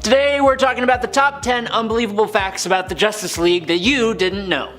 Today we're talking about the top 10 unbelievable facts about the Justice League that you didn't know.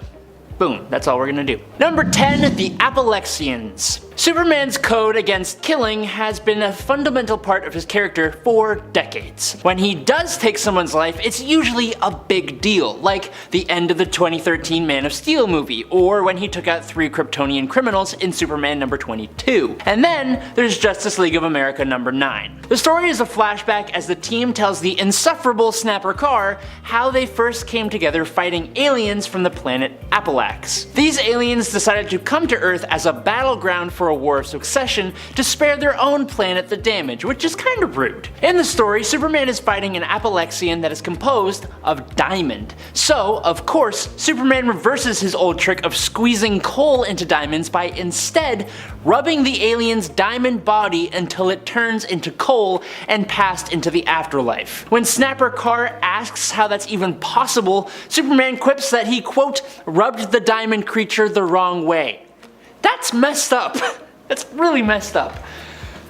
Boom, that's all we're gonna do. Number 10, the Appellaxians. Superman's code against killing has been a fundamental part of his character for decades. When he does take someone's life, it's usually a big deal, like the end of the 2013 Man of Steel movie, or when he took out 3 Kryptonian criminals in Superman number 22. And then there's Justice League of America number 9. The story is a flashback as the team tells the insufferable Snapper Carr how they first came together fighting aliens from the planet Appellax. These aliens decided to come to Earth as a battleground for a war of succession to spare their own planet the damage, which is kind of rude. In the story, Superman is fighting an Appellaxian that is composed of diamond. So, of course, Superman reverses his old trick of squeezing coal into diamonds by instead rubbing the alien's diamond body until it turns into coal and passed into the afterlife. When Snapper Carr asks how that's even possible, Superman quips that he, quote, rubbed the diamond creature the wrong way. That's messed up. That's really messed up.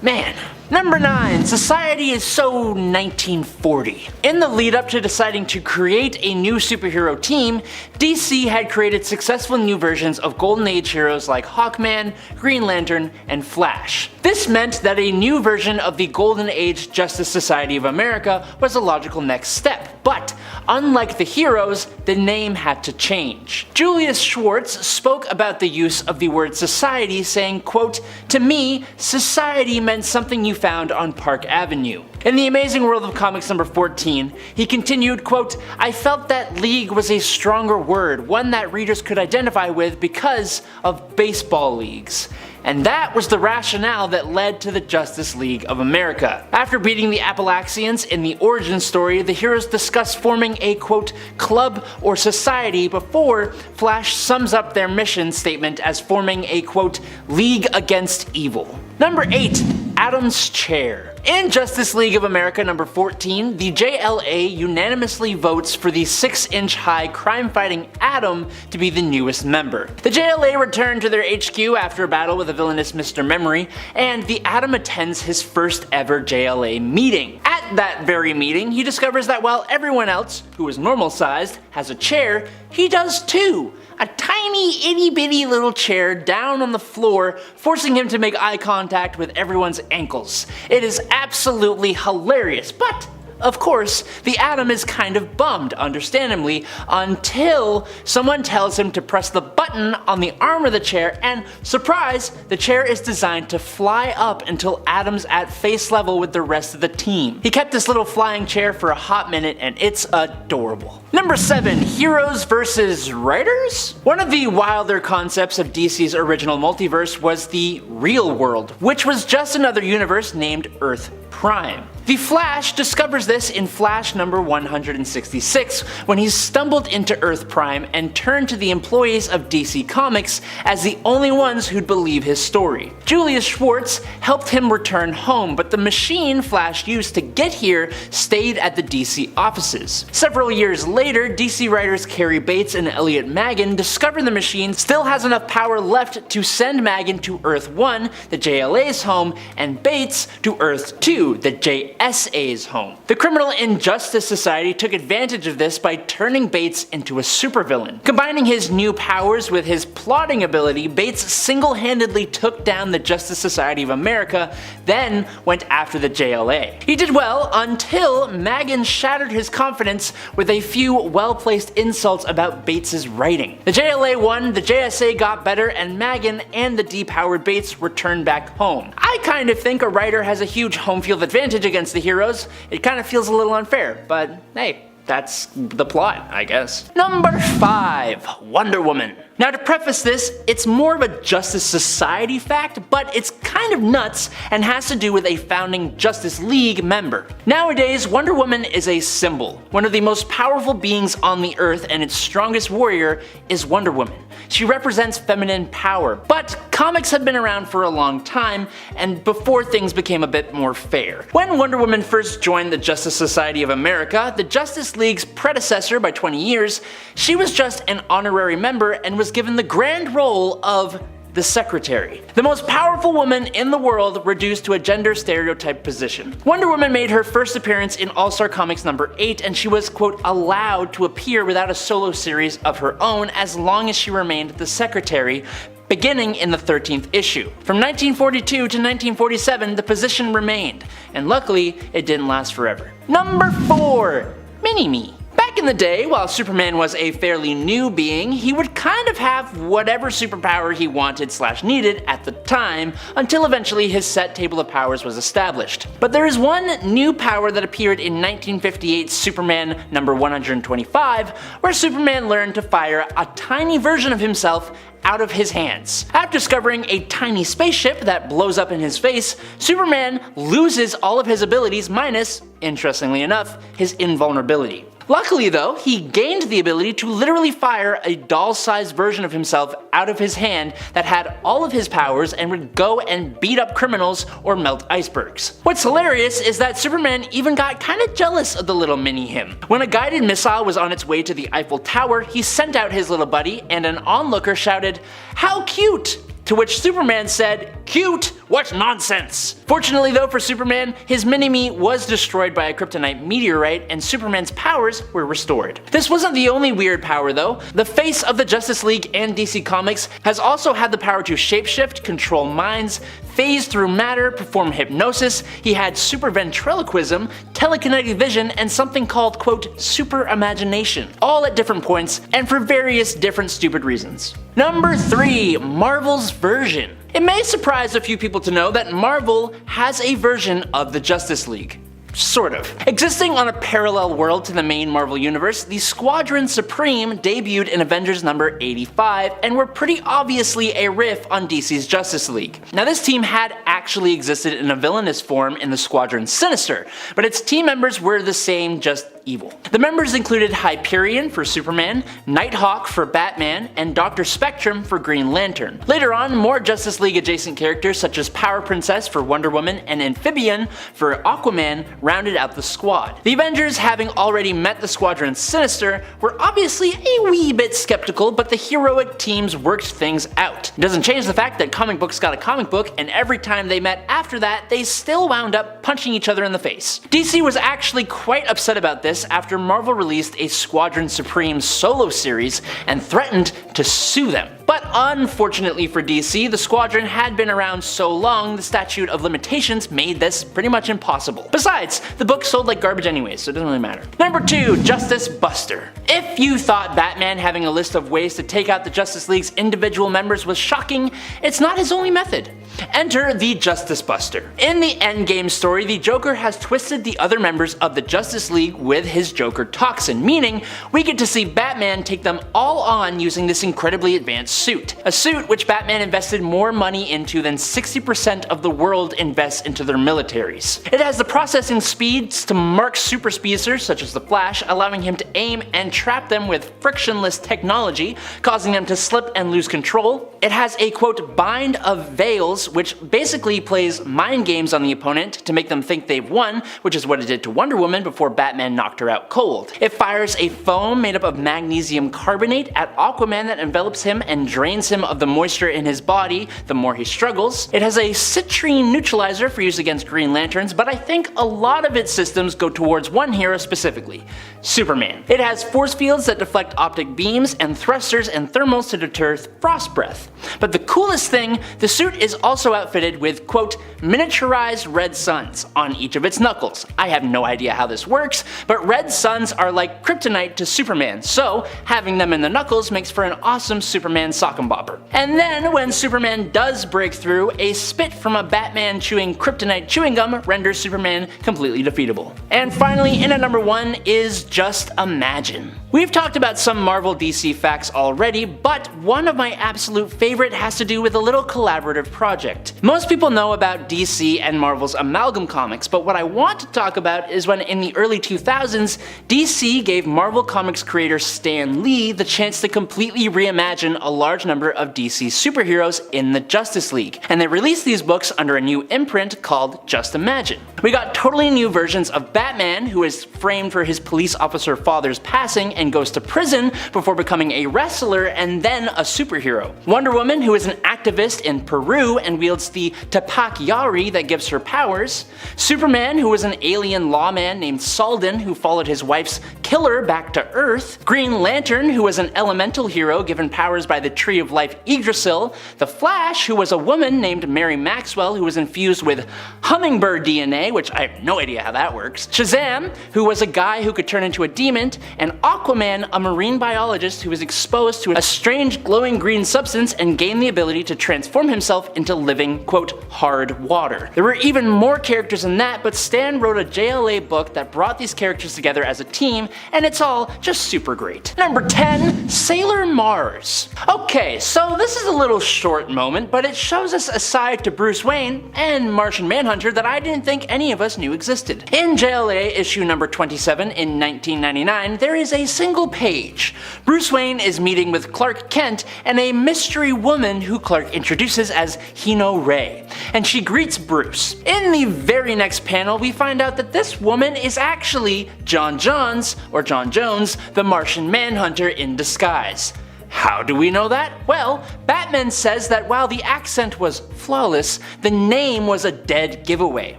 Man. Number 9. Society is so 1940. In the lead up to deciding to create a new superhero team, DC had created successful new versions of Golden Age heroes like Hawkman, Green Lantern, and Flash. This meant that a new version of the Golden Age Justice Society of America was a logical next step, but unlike the heroes, the name had to change. Julius Schwartz spoke about the use of the word society, saying, quote, "To me, society meant something you found on Park Avenue." In The Amazing World of Comics number 14, he continued, quote, "I felt that league was a stronger word, one that readers could identify with because of baseball leagues." And that was the rationale that led to the Justice League of America. After beating the Appellaxians in the origin story, the heroes discuss forming a, quote, club or society before Flash sums up their mission statement as forming a, quote, league against evil. Number 8. Atom's Chair. In Justice League of America number 14, the JLA unanimously votes for the 6-inch-high crime-fighting Atom to be the newest member. The JLA return to their HQ after a battle with a villainous Mr. Memory, and the Atom attends his first ever JLA meeting. At that very meeting, he discovers that while everyone else, who is normal-sized, has a chair, he does too. A tiny itty-bitty little chair down on the floor, forcing him to make eye contact with everyone's ankles. It is absolutely hilarious, but of course, the Atom is kind of bummed, understandably, until someone tells him to press the button on the arm of the chair, and surprise, the chair is designed to fly up until Atom's at face level with the rest of the team. He kept this little flying chair for a hot minute, and it's adorable. Number 7. Heroes versus writers? One of the wilder concepts of DC's original multiverse was the real world, which was just another universe named Earth Prime. The Flash discovers this in Flash number 166 when he stumbled into Earth Prime and turned to the employees of DC Comics as the only ones who'd believe his story. Julius Schwartz helped him return home, but the machine Flash used to get here stayed at the DC offices. Several years later, DC writers Cary Bates and Elliot Maggin discover the machine still has enough power left to send Maggin to Earth 1, the JLA's home, and Bates to Earth 2, the JSA's home. The Criminal Injustice Society took advantage of this by turning Bates into a supervillain. Combining his new powers with his plotting ability, Bates single-handedly took down the Justice Society of America, then went after the JLA. He did well until Maggin shattered his confidence with a few well-placed insults about Bates' writing. The JLA won, the JSA got better, and Maggin and the depowered Bates returned back home. I kind of think a writer has a huge home field advantage against the heroes. It kind of feels a little unfair, but hey, that's the plot, I guess. Number 5. Wonder Woman. Now, to preface this, it's more of a Justice Society fact, but it's kind of nuts and has to do with a founding Justice League member. Nowadays, Wonder Woman is a symbol. One of the most powerful beings on the earth, and its strongest warrior is Wonder Woman. She represents feminine power, but comics have been around for a long time, and before things became a bit more fair. When Wonder Woman first joined the Justice Society of America, the Justice League's predecessor by 20 years, she was just an honorary member and was given the grand role of the secretary. The most powerful woman in the world reduced to a gender stereotype position. Wonder Woman made her first appearance in All-Star Comics number 8, and she was, quote, allowed to appear without a solo series of her own as long as she remained the secretary, beginning in the 13th issue. From 1942 to 1947, the position remained, and luckily, it didn't last forever. Number 4. Mini-Me. Back in the day, while Superman was a fairly new being, he would kind of have whatever superpower he wanted / needed at the time, until eventually his set table of powers was established. But there is one new power that appeared in 1958's Superman number 125, where Superman learned to fire a tiny version of himself out of his hands. After discovering a tiny spaceship that blows up in his face, Superman loses all of his abilities minus, interestingly enough, his invulnerability. Luckily though, he gained the ability to literally fire a doll-sized version of himself out of his hand that had all of his powers and would go and beat up criminals or melt icebergs. What's hilarious is that Superman even got kinda jealous of the little mini him. When a guided missile was on its way to the Eiffel Tower, he sent out his little buddy and an onlooker shouted, "How cute!" To which Superman said, "Cute? What nonsense!" Fortunately though for Superman, his mini-me was destroyed by a kryptonite meteorite and Superman's powers were restored. This wasn't the only weird power though. The face of the Justice League and DC Comics has also had the power to shapeshift, control minds, phase through matter, perform hypnosis. He had super ventriloquism, telekinetic vision, and something called, quote, super imagination, all at different points and for various different stupid reasons. Number 3. Marvel's version. It may surprise a few people to know that Marvel has a version of the Justice League. Sort of. Existing on a parallel world to the main Marvel universe, the Squadron Supreme debuted in Avengers number 85 and were pretty obviously a riff on DC's Justice League. Now this team had actually existed in a villainous form in the Squadron Sinister, but its team members were the same, just evil. The members included Hyperion for Superman, Nighthawk for Batman, and Dr. Spectrum for Green Lantern. Later on, more Justice League adjacent characters such as Power Princess for Wonder Woman and Amphibian for Aquaman rounded out the squad. The Avengers, having already met the Squadron Sinister, were obviously a wee bit skeptical, but the heroic teams worked things out. It doesn't change the fact that comic books got a comic book, and every time they met after that, they still wound up punching each other in the face. DC was actually quite upset about this after Marvel released a Squadron Supreme solo series and threatened to sue them. But unfortunately for DC, the Squadron had been around so long, the statute of limitations made this pretty much impossible. Besides, the book sold like garbage anyways, so it doesn't really matter. Number 2. Justice Buster. If you thought Batman having a list of ways to take out the Justice League's individual members was shocking, it's not his only method. Enter the Justice Buster. In the Endgame story, the Joker has twisted the other members of the Justice League with his Joker toxin, meaning we get to see Batman take them all on using this incredibly advanced suit. A suit which Batman invested more money into than 60% of the world invests into their militaries. It has the processing speeds to mark super speedsters such as the Flash, allowing him to aim and trap them with frictionless technology, causing them to slip and lose control. It has a, quote, bind of veils, which basically plays mind games on the opponent to make them think they've won, which is what it did to Wonder Woman before Batman knocked her out cold. It fires a foam made up of magnesium carbonate at Aquaman that envelops him and drains him of the moisture in his body the more he struggles. It has a citrine neutralizer for use against Green Lanterns, but I think a lot of its systems go towards one hero specifically, Superman. It has force fields that deflect optic beams and thrusters and thermals to deter frost breath. But the coolest thing, the suit is also outfitted with, quote, miniaturized red suns on each of its knuckles. I have no idea how this works, but red suns are like kryptonite to Superman, so having them in the knuckles makes for an awesome Superman sock and bopper. And then when Superman does break through, a spit from a Batman chewing kryptonite chewing gum renders Superman completely defeatable. And finally, in at number 1 is Just Imagine. We've talked about some Marvel DC facts already, but one of my absolute favorite has to do with a little collaborative project. Most people know about DC and Marvel's Amalgam Comics, but what I want to talk about is when in the early 2000s, DC gave Marvel Comics creator Stan Lee the chance to completely reimagine a large number of DC superheroes in the Justice League, and they released these books under a new imprint called Just Imagine. We got totally new versions of Batman, who is framed for his police officer father's passing and and goes to prison before becoming a wrestler and then a superhero. Wonder Woman, who is an activist in Peru and wields the Tapak Yari that gives her powers. Superman, who was an alien lawman named Salden who followed his wife's killer back to Earth. Green Lantern, who was an elemental hero given powers by the Tree of Life Yggdrasil. The Flash, who was a woman named Mary Maxwell who was infused with hummingbird DNA, which I have no idea how that works. Shazam, who was a guy who could turn into a demon. And Aquaman, a marine biologist who was exposed to a strange glowing green substance and gained the ability to transform himself into living, quote, hard water. There were even more characters than that, but Stan wrote a JLA book that brought these characters together as a team, and it's all just super great. Number 10, Sailor Mars. Okay, so this is a little short moment, but it shows us a side to Bruce Wayne and Martian Manhunter that I didn't think any of us knew existed. In JLA issue number 27 in 1999, there is a single page. Bruce Wayne is meeting with Clark Kent and a mystery woman who Clark introduces as Hino Ray, and she greets Bruce. In the very next panel, we find out that this woman is actually John Jones, the Martian Manhunter in disguise. How do we know that? Well, Batman says that while the accent was flawless, the name was a dead giveaway.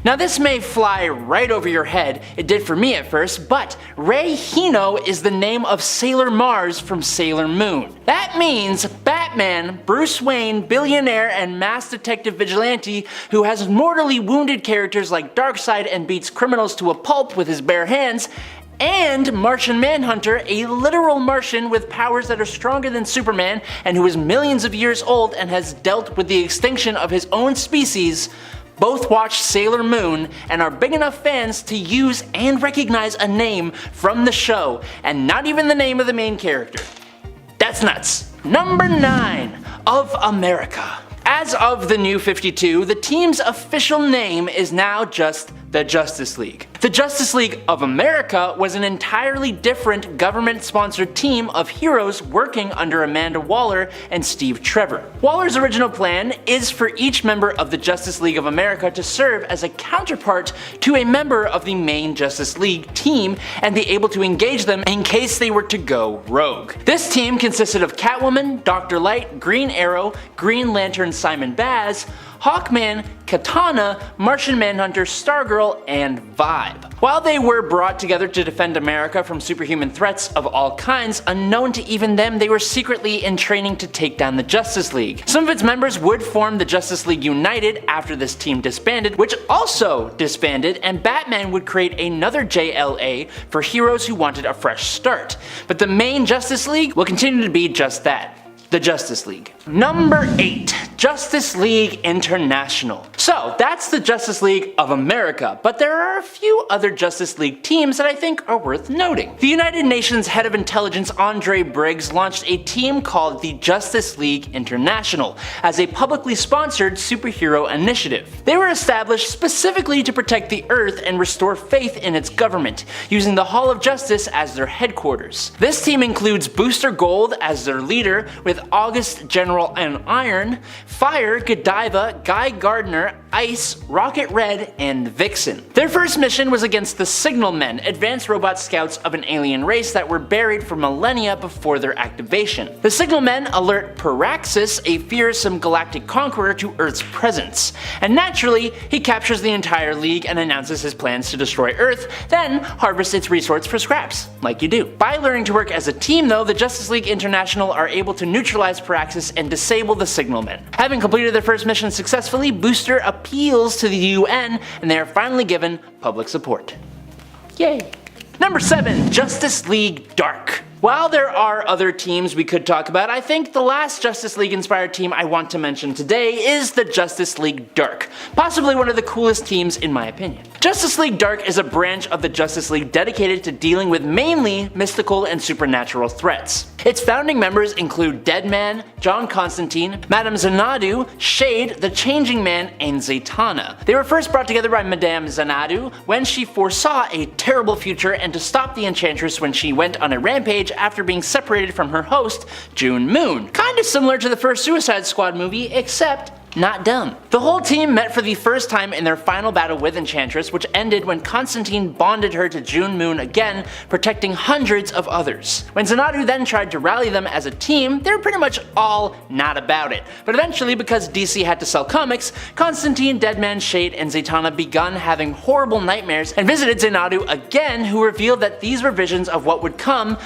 Now this may fly right over your head, it did for me at first, but Rei Hino is the name of Sailor Mars from Sailor Moon. That means Batman, Bruce Wayne, billionaire and mass detective vigilante who has mortally wounded characters like Darkseid and beats criminals to a pulp with his bare hands, and Martian Manhunter, a literal Martian with powers that are stronger than Superman and who is millions of years old and has dealt with the extinction of his own species, both watched Sailor Moon and are big enough fans to use and recognize a name from the show, and not even the name of the main character. That's nuts. Number 9, of America. As of the New 52, the team's official name is now just the Justice League. The Justice League of America was an entirely different government-sponsored team of heroes working under Amanda Waller and Steve Trevor. Waller's original plan is for each member of the Justice League of America to serve as a counterpart to a member of the main Justice League team and be able to engage them in case they were to go rogue. This team consisted of Catwoman, Dr. Light, Green Arrow, Green Lantern Simon Baz, Hawkman, Katana, Martian Manhunter, Stargirl, and Vibe. While they were brought together to defend America from superhuman threats of all kinds, unknown to even them, they were secretly in training to take down the Justice League. Some of its members would form the Justice League United after this team disbanded, which also disbanded, and Batman would create another JLA for heroes who wanted a fresh start. But the main Justice League will continue to be just that. The Justice League. Number 8, Justice League International. So that's the Justice League of America, but there are a few other Justice League teams that I think are worth noting. The United Nations Head of Intelligence Andre Briggs launched a team called the Justice League International as a publicly sponsored superhero initiative. They were established specifically to protect the Earth and restore faith in its government, using the Hall of Justice as their headquarters. This team includes Booster Gold as their leader, with August, General and Iron, Fire, Godiva, Guy Gardner, Ice, Rocket Red, and Vixen. Their first mission was against the Signal Men, advanced robot scouts of an alien race that were buried for millennia before their activation. The Signal Men alert Paraxis, a fearsome galactic conqueror, to Earth's presence, and naturally, he captures the entire League and announces his plans to destroy Earth, then harvest its resources for scraps, like you do. By learning to work as a team though, the Justice League International are able to neutralize Paraxis and disable the Signal Men. Having completed their first mission successfully, Booster appeals to the UN and they are finally given public support. Yay! Number 7, Justice League Dark. While there are other teams we could talk about, I think the last Justice League inspired team I want to mention today is the Justice League Dark, possibly one of the coolest teams in my opinion. Justice League Dark is a branch of the Justice League dedicated to dealing with mainly mystical and supernatural threats. Its founding members include Deadman, John Constantine, Madame Xanadu, Shade, the Changing Man, and Zatanna. They were first brought together by Madame Xanadu when she foresaw a terrible future and to stop the Enchantress when she went on a rampage after being separated from her host, June Moon. Kinda similar to the first Suicide Squad movie, except not dumb. The whole team met for the first time in their final battle with Enchantress, which ended when Constantine bonded her to June Moon again, protecting hundreds of others. When Xanadu then tried to rally them as a team, they were pretty much all not about it. But eventually, because DC had to sell comics, Constantine, Deadman, Shade, and Zatanna begun having horrible nightmares and visited Xanadu again, who revealed that these were visions of what would come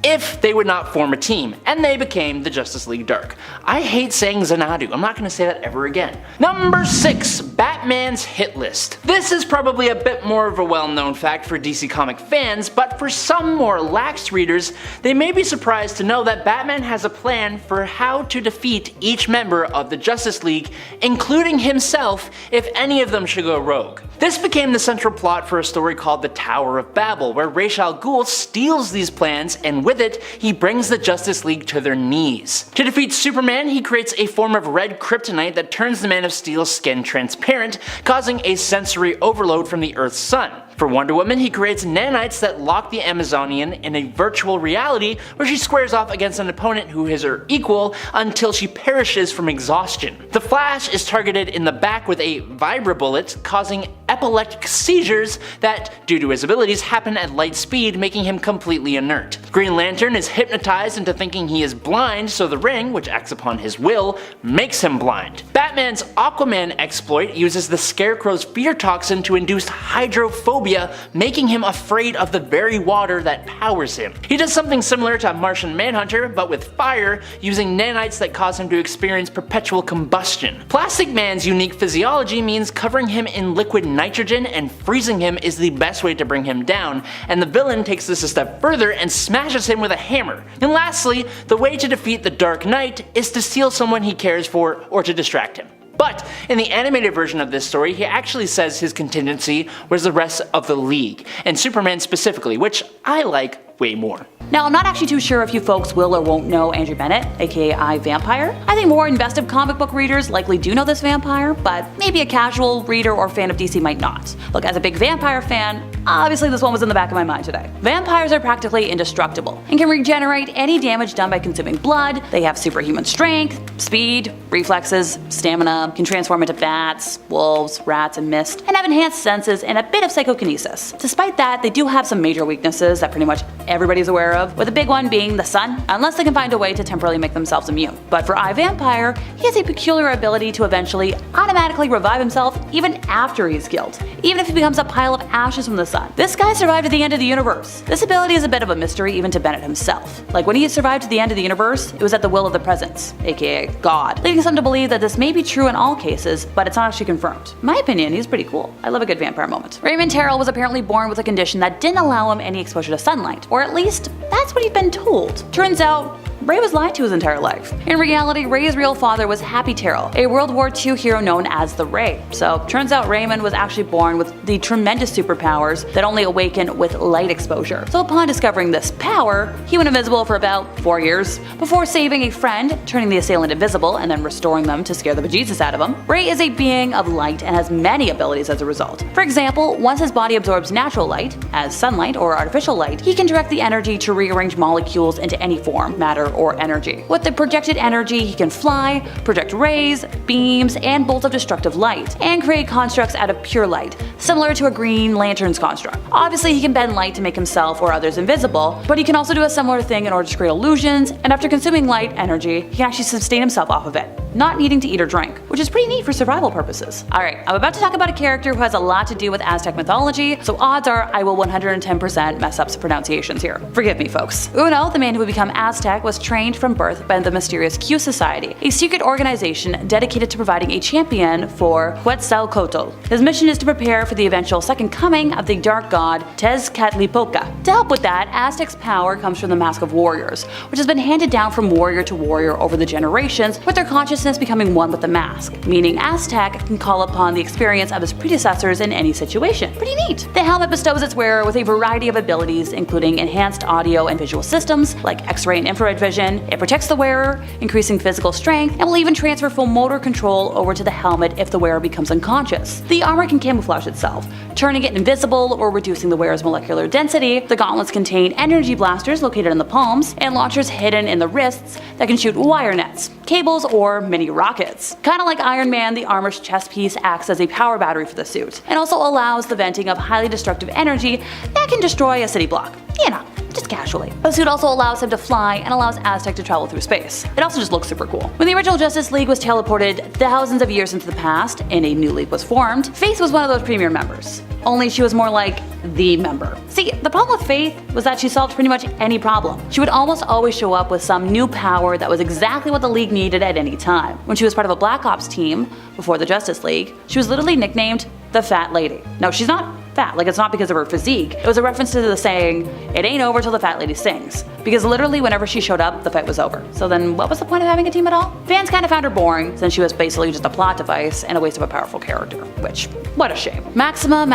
if they would not form a team, and they became the Justice League Dark. I hate saying Xanadu, I'm not going to say that ever again. Number 6. Batman's hit list. This is probably a bit more of a well-known fact for DC Comic fans, but for some more lax readers, they may be surprised to know that Batman has a plan for how to defeat each member of the Justice League, including himself if any of them should go rogue. This became the central plot for a story called The Tower of Babel, where Ra's al Ghul steals these plans, and with it, he brings the Justice League to their knees. To defeat Superman, he creates a form of red kryptonite that turns the Man of Steel's skin transparent, causing a sensory overload from the Earth's sun. For Wonder Woman, he creates nanites that lock the Amazonian in a virtual reality where she squares off against an opponent who is her equal until she perishes from exhaustion. The Flash is targeted in the back with a vibrabullet, causing epileptic seizures that, due to his abilities, happen at light speed, making him completely inert. Green Lantern is hypnotized into thinking he is blind, so the ring, which acts upon his will, makes him blind. Batman's Aquaman exploit uses the Scarecrow's fear toxin to induce hydrophobia, making him afraid of the very water that powers him. He does something similar to Martian Manhunter, but with fire, using nanites that cause him to experience perpetual combustion. Plastic Man's unique physiology means covering him in liquid nitrogen and freezing him is the best way to bring him down, and the villain takes this a step further and smashes him with a hammer. And lastly, the way to defeat the Dark Knight is to steal someone he cares for or to distract him. But in the animated version of this story, he actually says his contingency was the rest of the League, and Superman specifically, which I like way more. Now, I'm not actually too sure if you folks will or won't know Andrew Bennett, aka I, Vampire. I think more invested comic book readers likely do know this vampire, but maybe a casual reader or fan of DC might not. Look, as a big vampire fan, obviously this one was in the back of my mind today. Vampires are practically indestructible and can regenerate any damage done by consuming blood. They have superhuman strength, speed, reflexes, stamina, can transform into bats, wolves, rats, and mist, and have enhanced senses and a bit of psychokinesis. Despite that, they do have some major weaknesses that pretty much everybody's aware of, with the big one being the sun, unless they can find a way to temporarily make themselves immune. But for iVampire, he has a peculiar ability to eventually automatically revive himself even after he's killed, even if he becomes a pile of ashes from the sun. This guy survived to the end of the universe. This ability is a bit of a mystery even to Bennett himself. Like, when he survived to the end of the universe, it was at the will of the Presence, aka God, leading some to believe that this may be true in all cases, but it's not actually confirmed. In my opinion, he's pretty cool. I love a good vampire moment. Raymond Terrell was apparently born with a condition that didn't allow him any exposure to sunlight, or at least that's what he'd been told. Turns out, Ray was lied to his entire life. In reality, Ray's real father was Happy Terrell, a World War II hero known as the Ray. So, turns out Raymond was actually born with the tremendous superpowers that only awaken with light exposure. So upon discovering this power, he went invisible for about 4 years, before saving a friend, turning the assailant invisible, and then restoring them to scare the bejesus out of him. Ray is a being of light and has many abilities as a result. For example, once his body absorbs natural light, as sunlight or artificial light, he can direct the energy to rearrange molecules into any form, matter, or energy. With the projected energy, he can fly, project rays, beams, and bolts of destructive light, and create constructs out of pure light, similar to a Green Lantern's construct. Obviously, he can bend light to make himself or others invisible, but he can also do a similar thing in order to create illusions, and after consuming light energy, he can actually sustain himself off of it, not needing to eat or drink, which is pretty neat for survival purposes. Alright, I'm about to talk about a character who has a lot to do with Aztec mythology, so odds are I will 110% mess up some pronunciations here. Forgive me, folks. Uno, the man who would become Aztec, was trained from birth by the mysterious Q Society, a secret organization dedicated to providing a champion for Quetzalcoatl. His mission is to prepare for the eventual second coming of the dark god Tezcatlipoca. To help with that, Aztec's power comes from the Mask of Warriors, which has been handed down from warrior to warrior over the generations, with their consciousness becoming one with the mask, meaning Aztec can call upon the experience of his predecessors in any situation. Pretty neat. The helmet bestows its wearer with a variety of abilities, including enhanced audio and visual systems, like X-ray and infrared vision. It protects the wearer, increasing physical strength, and will even transfer full motor control over to the helmet if the wearer becomes unconscious. The armor can camouflage itself, turning it invisible or reducing the wearer's molecular density. The gauntlets contain energy blasters located in the palms, and launchers hidden in the wrists that can shoot wire nets. cables or mini rockets. Kinda like Iron Man, the armor's chest piece acts as a power battery for the suit, and also allows the venting of highly destructive energy that can destroy a city block. You know, just casually. The suit also allows him to fly and allows Aztec to travel through space. It also just looks super cool. When the original Justice League was teleported thousands of years into the past and a new league was formed, Faith was one of those premier members. Only she was more like the member. See, the problem with Faith was that she solved pretty much any problem. She would almost always show up with some new power that was exactly what the League needed at any time. When she was part of a Black Ops team before the Justice League, she was literally nicknamed the Fat Lady. No, she's not fat, like it's not because of her physique. It was a reference to the saying, "It ain't over till the fat lady sings." Because literally whenever she showed up, the fight was over. So then what was the point of having a team at all? Fans kind of found her boring, since she was basically just a plot device and a waste of a powerful character. Which, what a shame. Maxima.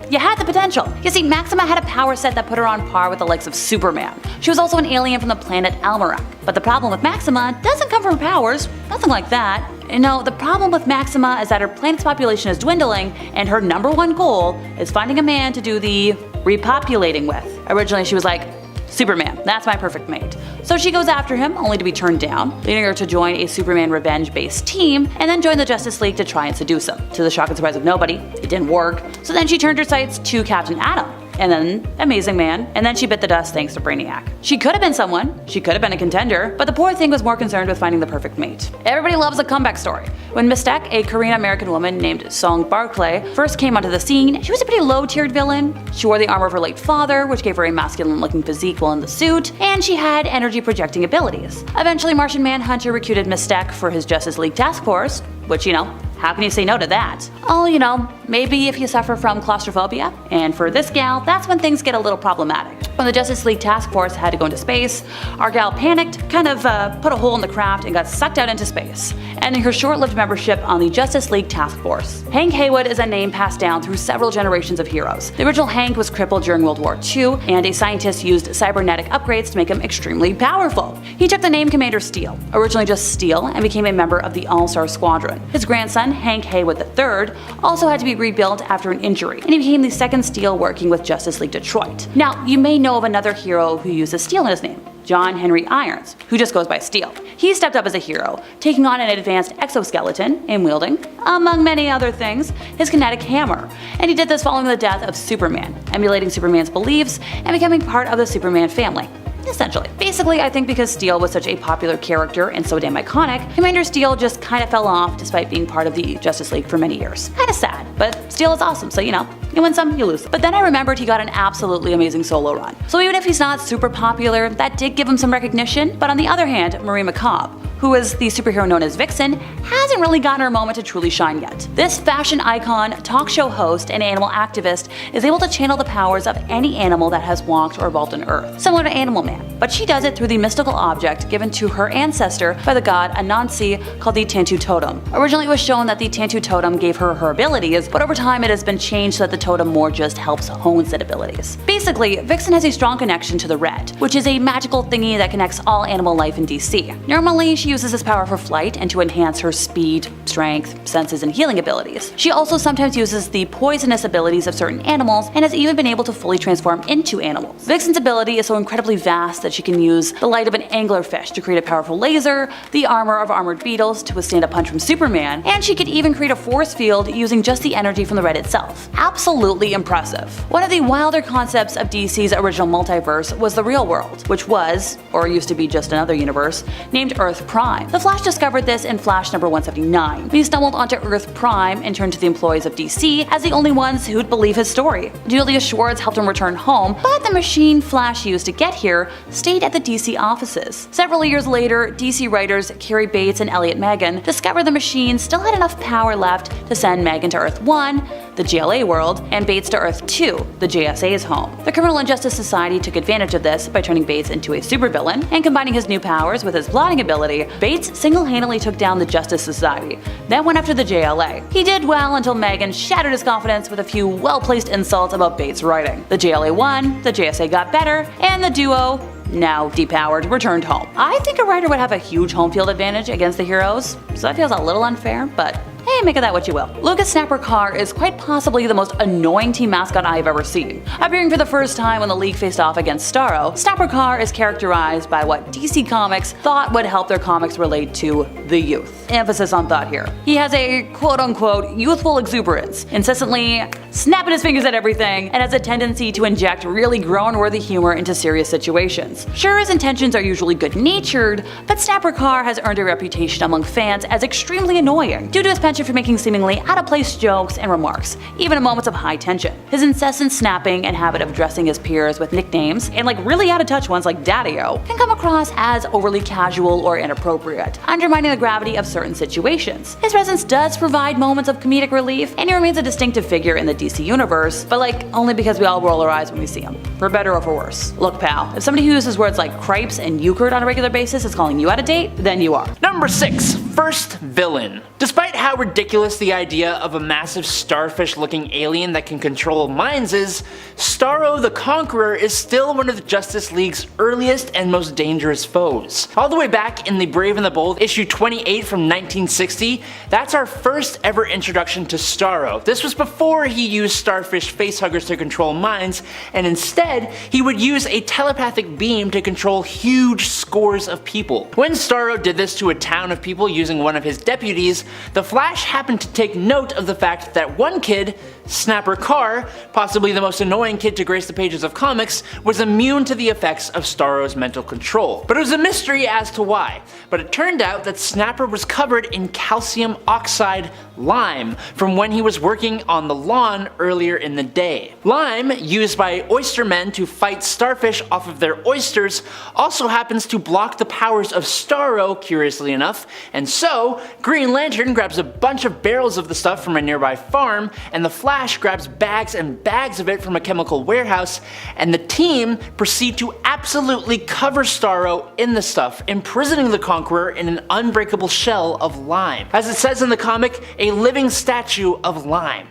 You had the potential. You see, Maxima had a power set that put her on par with the likes of Superman. She was also an alien from the planet Almerac. But the problem with Maxima doesn't come from her powers, nothing like that. No, the problem with Maxima is that her planet's population is dwindling, and her #1 goal is finding a man to do the repopulating with. Originally she was like, Superman, that's my perfect mate. So she goes after him, only to be turned down, leading her to join a Superman revenge-based team, and then join the Justice League to try and seduce him. To the shock and surprise of nobody, it didn't work. So then she turned her sights to Captain Atom, and then Amazing Man, and then she bit the dust thanks to Brainiac. She could have been someone, she could have been a contender, but the poor thing was more concerned with finding the perfect mate. Everybody loves a comeback story. When Mystique, a Korean-American woman named Song Barclay, first came onto the scene, she was a pretty low-tiered villain. She wore the armor of her late father, which gave her a masculine-looking physique while in the suit, and she had energy-projecting abilities. Eventually, Martian Manhunter recruited Mystique for his Justice League task force, which, you know, how can you say no to that? Oh, you know, maybe if you suffer from claustrophobia. And for this gal, that's when things get a little problematic. When the Justice League task force had to go into space, our gal panicked, kind of put a hole in the craft and got sucked out into space, ending her short-lived membership on the Justice League task force. Hank Haywood is a name passed down through several generations of heroes. The original Hank was crippled during World War II, and a scientist used cybernetic upgrades to make him extremely powerful. He took the name Commander Steel, originally just Steel, and became a member of the All-Star Squadron. His grandson, Hank Haywood III, also had to be rebuilt after an injury, and he became the second Steel working with Justice League Detroit. Now, you may know of another hero who uses Steel in his name, John Henry Irons, who just goes by Steel. He stepped up as a hero, taking on an advanced exoskeleton and wielding, among many other things, his kinetic hammer. And he did this following the death of Superman, emulating Superman's beliefs and becoming part of the Superman family. Essentially. Basically, I think because Steel was such a popular character and so damn iconic, Commander Steel just kinda fell off despite being part of the Justice League for many years. Kinda sad, but Steel is awesome, so you know, you win some, you lose. But then I remembered he got an absolutely amazing solo run. So even if he's not super popular, that did give him some recognition. But on the other hand, Marie McCobb, who is the superhero known as Vixen, hasn't really gotten her moment to truly shine yet. This fashion icon, talk show host, and animal activist is able to channel the powers of any animal that has walked or evolved on Earth, similar to Animal Man. But she does it through the mystical object given to her ancestor by the god Anansi called the Tantu Totem. Originally it was shown that the Tantu Totem gave her her abilities, but over time it has been changed so that the totem more just helps hone said abilities. Basically, Vixen has a strong connection to the Red, which is a magical thingy that connects all animal life in DC. Normally, she uses this power for flight and to enhance her speed, strength, senses, and healing abilities. She also sometimes uses the poisonous abilities of certain animals and has even been able to fully transform into animals. Vixen's ability is so incredibly vast that she can use the light of an anglerfish to create a powerful laser, the armor of armored beetles to withstand a punch from Superman, and she could even create a force field using just the energy from the Red itself. Absolutely impressive. One of the wilder concepts of DC's original multiverse was the real world, which was, or used to be just another universe, named Earth Prime. The Flash discovered this in Flash number 179. He stumbled onto Earth Prime and turned to the employees of DC as the only ones who'd believe his story. Julius Schwartz helped him return home, but the machine Flash used to get here stayed at the DC offices. Several years later, DC writers Carrie Bates and Elliot Magan discovered the machine still had enough power left to send Magan to Earth 1, the GLA world, and Bates to Earth 2, the JSA's home. The Criminal Injustice Society took advantage of this by turning Bates into a supervillain, and combining his new powers with his plotting ability, Bates single-handedly took down the Justice Society, then went after the JLA. He did well until Magan shattered his confidence with a few well-placed insults about Bates' writing. The JLA won, the JSA got better, and the duo, now depowered, returned home. I think a writer would have a huge home field advantage against the heroes, so that feels a little unfair, but hey, Hey, make of that what you will. Lucas Snapper Carr is quite possibly the most annoying team mascot I have ever seen. Appearing for the first time when the league faced off against Starro, Snapper Carr is characterized by what DC Comics thought would help their comics relate to the youth. Emphasis on thought here. He has a quote-unquote youthful exuberance, incessantly snapping his fingers at everything, and has a tendency to inject really grown-worthy humor into serious situations. Sure, his intentions are usually good-natured, but Snapper Carr has earned a reputation among fans as extremely annoying due to his penchant for making seemingly out-of-place jokes and remarks, even in moments of high tension. His incessant snapping and habit of addressing his peers with nicknames, and really out-of-touch ones like Daddy-O, can come across as overly casual or inappropriate, undermining the gravity of certain situations. His presence does provide moments of comedic relief, and he remains a distinctive figure in the DC universe, but only because we all roll our eyes when we see him. For better or for worse. Look pal, if somebody who uses words like cripes and euchred on a regular basis is calling you out of date, then you are. Number 6. First villain. Despite how ridiculous the idea of a massive starfish-looking alien that can control minds is, Starro the Conqueror is still one of the Justice League's earliest and most dangerous foes. All the way back in The Brave and the Bold issue 28 from 1960, that's our first ever introduction to Starro. This was before he used starfish facehuggers to control minds, and instead he would use a telepathic beam to control huge scores of people. When Starro did this to a town of people using one of his deputies, the Flash happened to take note of the fact that one kid, Snapper Carr, possibly the most annoying kid to grace the pages of comics, was immune to the effects of Starro's mental control. But it was a mystery as to why. But it turned out that Snapper was covered in calcium oxide lime from when he was working on the lawn earlier in the day. Lime, used by oystermen to fight starfish off of their oysters, also happens to block the powers of Starro, curiously enough, and so Green Lantern grabs a bunch of barrels of the stuff from a nearby farm, and the Flash grabs bags and bags of it from a chemical warehouse, and the team proceed to absolutely cover Starro in the stuff, imprisoning the Conqueror in an unbreakable shell of lime. As it says in the comic, a living statue of lime.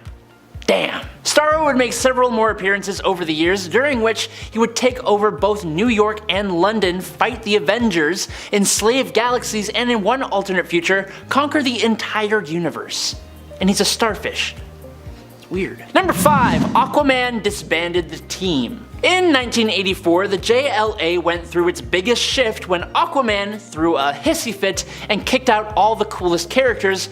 Damn. Starro would make several more appearances over the years, during which he would take over both New York and London, fight the Avengers, enslave galaxies, and in one alternate future, conquer the entire universe. And he's a starfish. It's weird. Number 5. Aquaman disbanded the team. In 1984, the JLA went through its biggest shift when Aquaman threw a hissy fit and kicked out all the coolest characters,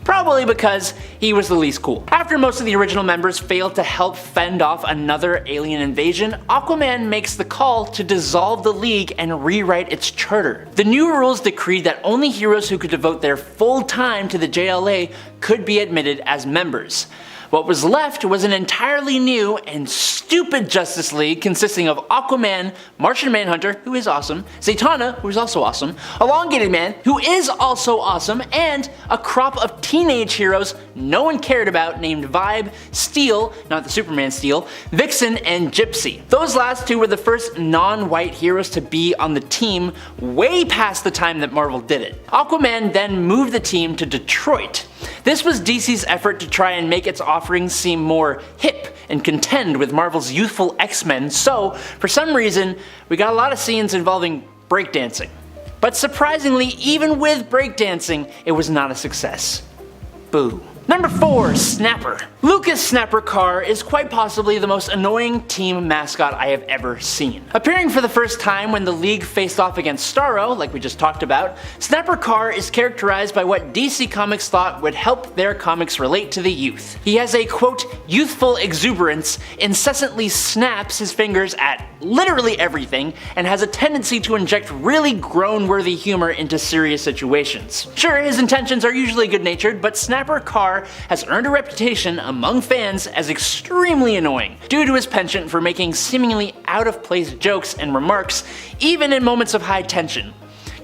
probably because he was the least cool. After most of the original members failed to help fend off another alien invasion, Aquaman makes the call to dissolve the League and rewrite its charter. The new rules decreed that only heroes who could devote their full time to the JLA could be admitted as members. What was left was an entirely new and stupid Justice League consisting of Aquaman, Martian Manhunter, who is awesome, Zatanna, who is also awesome, Elongated Man, who is also awesome, and a crop of teenage heroes no one cared about named Vibe, Steel, not the Superman Steel, Vixen, and Gypsy. Those last two were the first non-white heroes to be on the team way past the time that Marvel did it. Aquaman then moved the team to Detroit. This was DC's effort to try and make its offerings seem more hip and contend with Marvel's youthful X-Men, so for some reason we got a lot of scenes involving breakdancing. But surprisingly, even with breakdancing, it was not a success. Boo. Number 4. Snapper. Lucas Snapper Carr is quite possibly the most annoying team mascot I have ever seen. Appearing for the first time when the League faced off against Starro, like we just talked about, Snapper Carr is characterized by what DC Comics thought would help their comics relate to the youth. He has a quote, youthful exuberance, incessantly snaps his fingers at literally everything, and has a tendency to inject really grown-worthy humor into serious situations. Sure, his intentions are usually good-natured, but Snapper Carr has earned a reputation among fans as extremely annoying, due to his penchant for making seemingly out-of-place jokes and remarks, even in moments of high tension.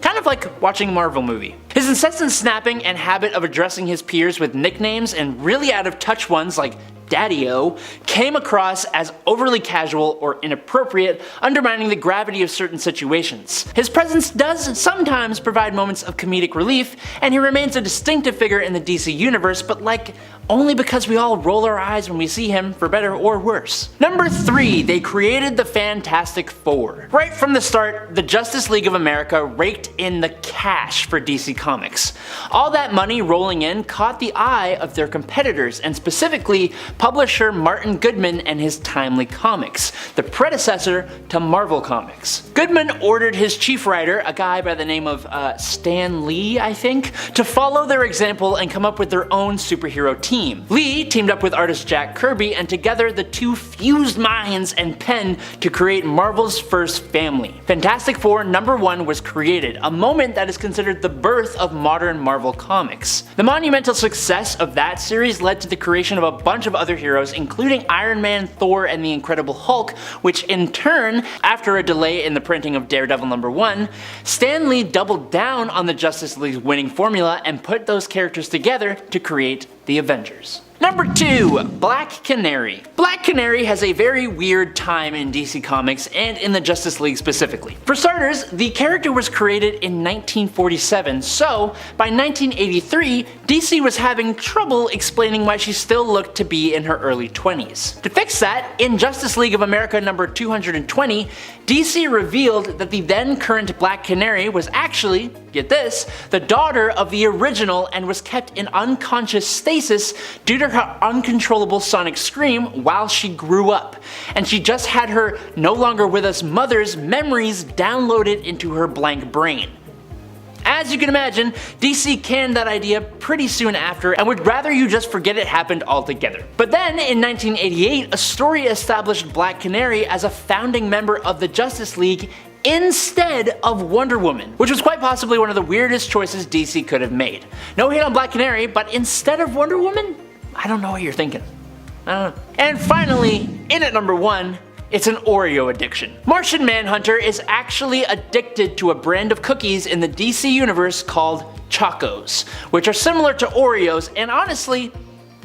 Kind of like watching a Marvel movie. His incessant snapping and habit of addressing his peers with nicknames and really out-of-touch ones like Daddy-O came across as overly casual or inappropriate, undermining the gravity of certain situations. His presence does sometimes provide moments of comedic relief, and he remains a distinctive figure in the DC universe, but like only because we all roll our eyes when we see him, for better or worse. Number 3, they created the Fantastic Four. Right from the start, the Justice League of America raked in the cash for DC Comics. All that money rolling in caught the eye of their competitors, and specifically publisher Martin Goodman and his Timely Comics, the predecessor to Marvel Comics. Goodman ordered his chief writer, a guy by the name of Stan Lee, I think, to follow their example and come up with their own superhero team. Lee teamed up with artist Jack Kirby, and together the two fused minds and pen to create Marvel's first family. Fantastic Four #1 was created, a moment that is considered the birth of modern Marvel Comics. The monumental success of that series led to the creation of a bunch of other heroes, including Iron Man, Thor, and the Incredible Hulk, which in turn, after a delay in the printing of Daredevil #1, Stan Lee doubled down on the Justice League's winning formula and put those characters together to create the Avengers. Number 2, Black Canary. Black Canary has a very weird time in DC Comics and in the Justice League specifically. For starters, the character was created in 1947, so by 1983, DC was having trouble explaining why she still looked to be in her early 20s. To fix that, in Justice League of America number 220, DC revealed that the then current Black Canary was actually, get this, the daughter of the original and was kept in unconscious stasis due to her uncontrollable sonic scream while she grew up, and she just had her no longer with us mother's memories downloaded into her blank brain. As you can imagine, DC canned that idea pretty soon after and would rather you just forget it happened altogether. But then, in 1988, a story established Black Canary as a founding member of the Justice League instead of Wonder Woman, which was quite possibly one of the weirdest choices DC could have made. No hate on Black Canary, but instead of Wonder Woman? I don't know what you're thinking. I don't know. And finally, in at number 1, it's an Oreo addiction. Martian Manhunter is actually addicted to a brand of cookies in the DC universe called Chocos, which are similar to Oreos, and honestly,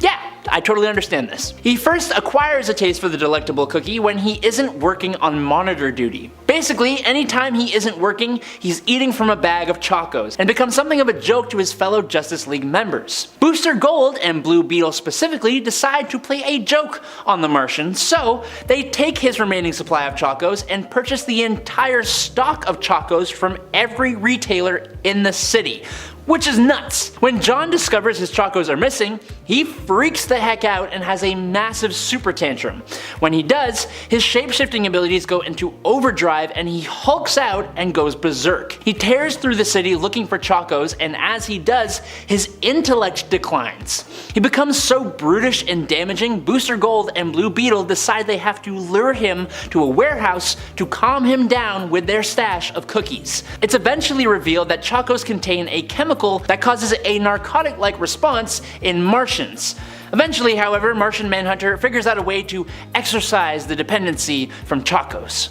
yeah, I totally understand this. He first acquires a taste for the delectable cookie when he isn't working on monitor duty. Basically, anytime he isn't working, he's eating from a bag of Chocos, and becomes something of a joke to his fellow Justice League members. Booster Gold and Blue Beetle specifically decide to play a joke on the Martian, so they take his remaining supply of Chocos and purchase the entire stock of Chocos from every retailer in the city, which is nuts. When John discovers his Chocos are missing, he freaks the heck out and has a massive super tantrum. When he does, his shape-shifting abilities go into overdrive and he hulks out and goes berserk. He tears through the city looking for Chocos, and as he does, his intellect declines. He becomes so brutish and damaging, Booster Gold and Blue Beetle decide they have to lure him to a warehouse to calm him down with their stash of cookies. It's eventually revealed that Chocos contain a chemical that causes a narcotic-like response in Martians. Eventually, however, Martian Manhunter figures out a way to exorcise the dependency from Chocos.